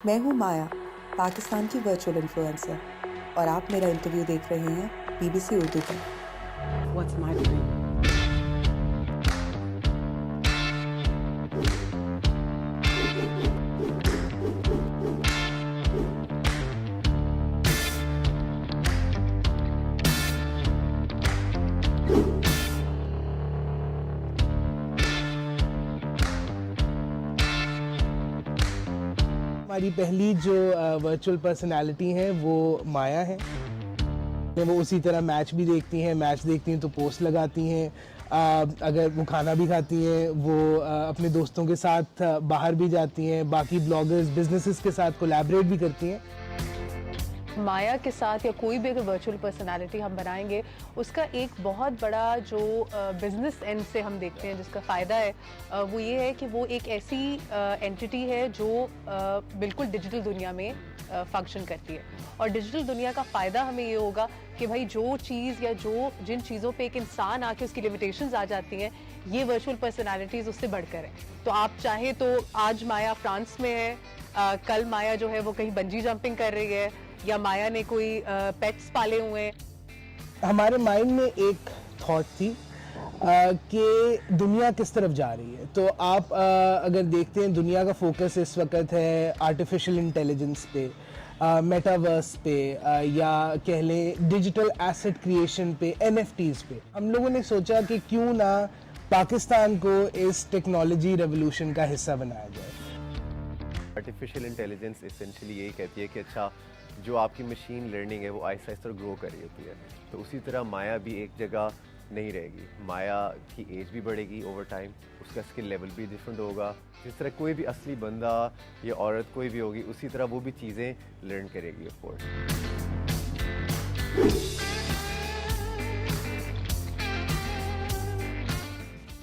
मैं हूँ माया, पाकिस्तान की वर्चुअल इन्फ्लुएंसर और आप मेरा इंटरव्यू देख रहे हैं बीबीसी उर्दू पर। What's my dream? हमारी पहली जो वर्चुअल पर्सनालिटी है वो माया है। वो उसी तरह मैच भी देखती हैं, मैच देखती हैं तो पोस्ट लगाती हैं। अगर वो खाना भी खाती हैं, वो अपने दोस्तों के साथ बाहर भी जाती हैं, बाकी ब्लॉगर्स बिजनेसेस के साथ कोलैबोरेट भी करती हैं। माया के साथ या कोई भी अगर वर्चुअल पर्सनालिटी हम बनाएंगे, उसका एक बहुत बड़ा जो बिजनेस एंड से हम देखते हैं जिसका फ़ायदा है, वो ये है कि वो एक ऐसी एंटिटी है जो बिल्कुल डिजिटल दुनिया में फंक्शन करती है। और डिजिटल दुनिया का फ़ायदा हमें ये होगा कि भाई जो चीज़ या जिन चीज़ों पे एक इंसान आके उसकी लिमिटेशंस आ जाती हैं, ये वर्चुअल पर्सनालिटीज़ उससे बढ़कर है। तो आप चाहें तो आज माया फ्रांस में है, कल माया जो है वो कहीं बंजी जंपिंग कर रही है, या माया ने कोई पेट्स पाले हुए हैं। हमारे माइंड में एक थॉट थी कि दुनिया किस तरफ जा रही है। तो आप अगर देखते हैं, दुनिया का फोकस इस वक्त है आर्टिफिशियल इंटेलिजेंस पे, मेटावर्स पे, या कह लें डिजिटल एसेट क्रिएशन पे, एनएफटीज पे। हम लोगों ने सोचा कि क्यों ना पाकिस्तान को इस टेक्नोलॉजी रेवोल्यूशन का हिस्सा बनाया जाए। आर्टिफिशियल इंटेलिजेंस एसेंशियली यही कहती है कि अच्छा, जो आपकी मशीन लर्निंग है वो आहिस्ता आहिस्ता ग्रो कर रही होती है, तो उसी तरह माया भी एक जगह नहीं रहेगी। माया की एज भी बढ़ेगी ओवर टाइम, उसका स्किल लेवल भी डिफरेंट होगा। जिस तरह कोई भी असली बंदा या औरत कोई भी होगी, उसी तरह वो भी चीज़ें लर्न करेगी ऑफ कोर्स।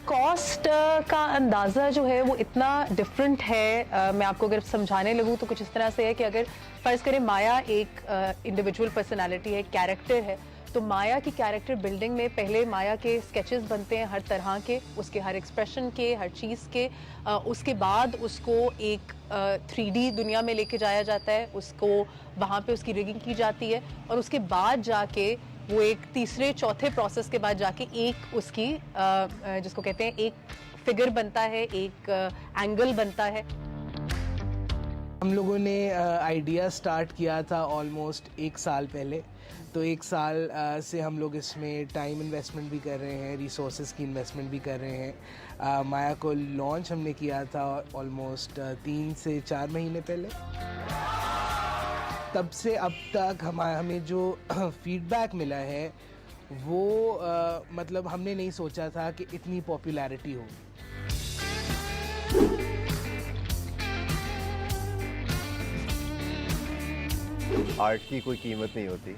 कॉस्ट का अंदाज़ा जो है वो इतना डिफरेंट है। मैं आपको अगर समझाने लगूँ तो कुछ इस तरह से है कि अगर फ़र्ज़ करें माया एक इंडिविजुअल पर्सनालिटी है, कैरेक्टर है, तो माया की कैरेक्टर बिल्डिंग में पहले माया के स्केचेस बनते हैं हर तरह के, उसके हर एक्सप्रेशन के, हर चीज़ के। उसके बाद उसको एक 3D दुनिया में लेके जाया जाता है, उसको वहाँ पे उसकी रिगिंग की जाती है, और उसके बाद जाके वो एक तीसरे चौथे प्रोसेस के बाद जाके एक उसकी जिसको कहते हैं एक फिगर बनता है, एक एंगल बनता है। हम लोगों ने आइडिया स्टार्ट किया था ऑलमोस्ट 1 साल पहले। तो 1 साल से हम लोग इसमें टाइम इन्वेस्टमेंट भी कर रहे हैं, रिसोर्सेज की इन्वेस्टमेंट भी कर रहे हैं। माया को लॉन्च हमने किया था ऑलमोस्ट 3 से 4 महीने पहले। तब से अब तक हमें जो फीडबैक मिला है वो मतलब हमने नहीं सोचा था कि इतनी पॉपुलैरिटी होगी। आर्ट की कोई कीमत नहीं होती,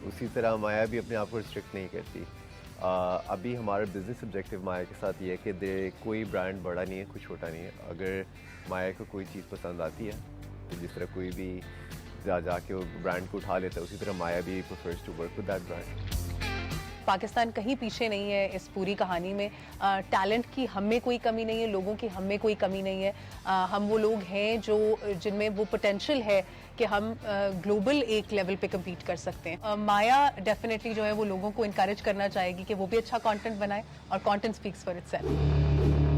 उसी तरह माया भी अपने आप को रिस्ट्रिक्ट नहीं करती। अभी हमारा बिजनेस ऑब्जेक्टिव माया के साथ ये है कि कोई ब्रांड बड़ा नहीं है, कोई छोटा नहीं है। अगर माया को कोई चीज़ पसंद आती है, तो जिस तरह कोई भी जाके वो ब्रांड को उठा लेता है, उसी तरह माया भी prefers to work with that brand. Pakistan कहीं पीछे नहीं है इस पूरी कहानी में। टैलेंट की हम में कोई कमी नहीं है, लोगों की हम में कोई कमी नहीं है। हम वो लोग हैं जो जिनमें वो पोटेंशियल है कि हम ग्लोबल एक लेवल पे कम्पीट कर सकते हैं। माया डेफिनेटली जो है वो लोगों को इनकरेज करना चाहेगी कि वो भी अच्छा कंटेंट बनाए, और कंटेंट स्पीक्स फॉर इटसेल्फ।